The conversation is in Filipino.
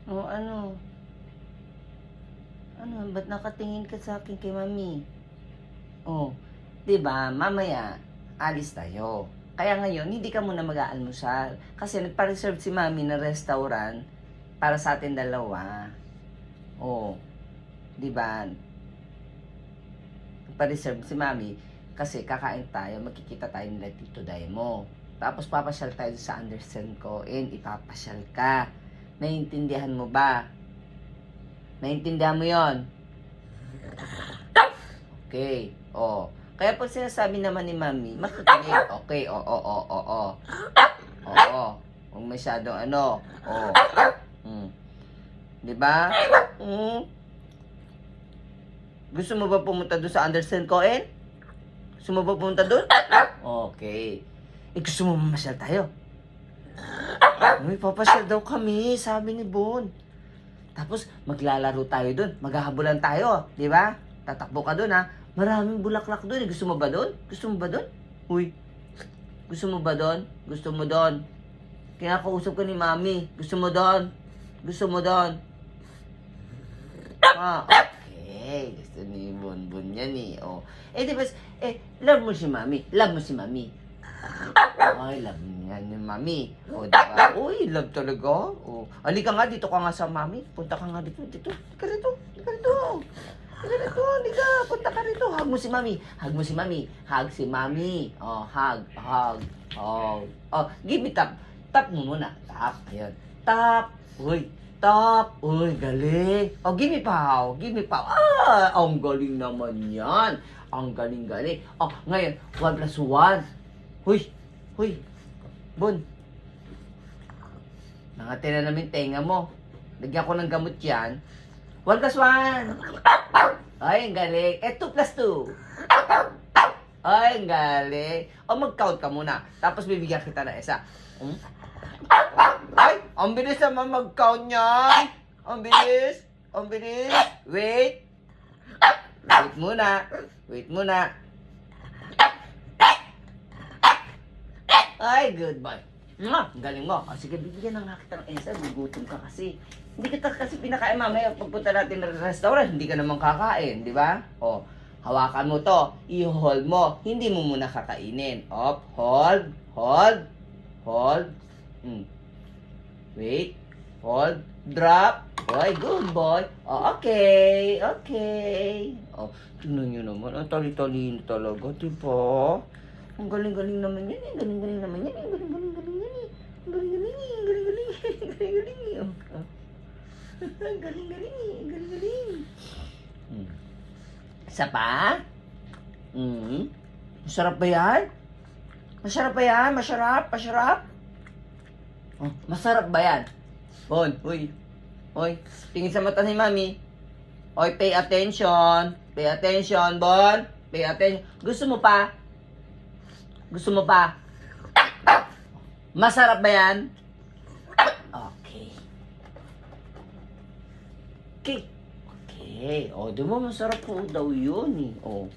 O ano? Ano, ba't nakatingin ka sa akin kay mami? Oh, 'di ba? Mamaya, alis tayo. Kaya ngayon, hindi ka muna mag-aalmusal. Kasi nagpa-reserve si mami ng restaurant para sa atin dalawa. Oh, 'di ba? Nagpa-reserve si mami kasi kakain tayo, magkikita tayo nila Tito Daimo. Tapos papasyal tayo sa Anderson ko and ipapasyal ka. Naiintindihan mo ba? Naiintindihan mo 'yon? Okay. Oh. Kaya pag sinasabi naman ni mami, makikinig. Okay. Oo. Oo. Huwag masyadong ano. Oh. Hmm. 'Di ba? Hmm. Gusto mo ba pumunta doon sa Anderson Cohen? Gusto mo ba pumunta doon? Okay. Gusto mo mamasyal tayo? Uy, papasyal daw kami, sabi ni Bon. Tapos, maglalaro tayo doon. Maghahabulan tayo, di ba? Tatakbo ka doon, ha? Maraming bulaklak doon. Gusto mo ba doon? Gusto mo ba doon? Uy, gusto mo ba doon? Gusto mo doon? Kinakausap ko ni Mami. Gusto mo doon? Gusto mo doon? Ah, okay. Gusto ni Bonbon yan, eh. Oh. Di ba, love mo si Mami. Love mo si Mami. Ay, love niya ni Mami. O, diba? Uy, love talaga. O, halika nga, dito ka nga sa Mami. Punta ka nga dito. Dito. Halika rito. Halika rito. Halika rito. Halika. Punta ka rito. Hug mo si Mami. Hug mo si Mami. Hug si Mami. O, hug. Hug. Oh. Oh, give me tap. Tap mo muna. Tap. Ayun. Tap. Uy. Tap. Uy, galing. Oh, give me pow. Give me pow. Ah, ang galing naman yan. Ang galing-galing. Oh, ngayon, 1 plus 1. Huy! Huy! Bon! Nangati na namin tenga mo. Lagyan ko ng gamot yan. 1 plus 1! Ay, ang galing. 2 plus 2. Ay, ang galing. O, mag-count ka muna. Tapos bibigyan kita ng isa. Ay, ang bilis naman mag-count niya. Ang bilis. Ang bilis. Wait. Wait muna. Wait muna. Ay, good boy. Galing mo. Sige, bibigyan na nga kita ng isa. Gugutom ka kasi. Hindi kita kasi pinakain mamaya. Pagpunta natin ng restaurant, hindi ka naman kakain, di ba? O, hawakan mo to. I-hold mo. Hindi mo muna kakainin. Up, hold, hold, hold. Wait, hold, drop. Oy, good boy. O, okay, okay. O, tingnan nyo naman. Ang tali-tali talaga, di ba? Ang galing-galing naman yan eh. Galing-galing naman yan eh. Galing-galing yan eh. Galing-galing eh. Galing-galing eh. Galing-galing eh. Galing-galing eh. Galing-galing. Isa pa? Masarap ba yan? Masarap ba yan? Masarap? Masarap? Oh, masarap ba yan? Bon, uy. Uy, tingin sa mata ni Mami. Uy, pay attention. Pay attention, Bon. Pay attention. Gusto mo pa? Gusto mo pa? Masarap ba yan? Okay. Okay. Okay. O, di ba masarap po daw yun eh. O.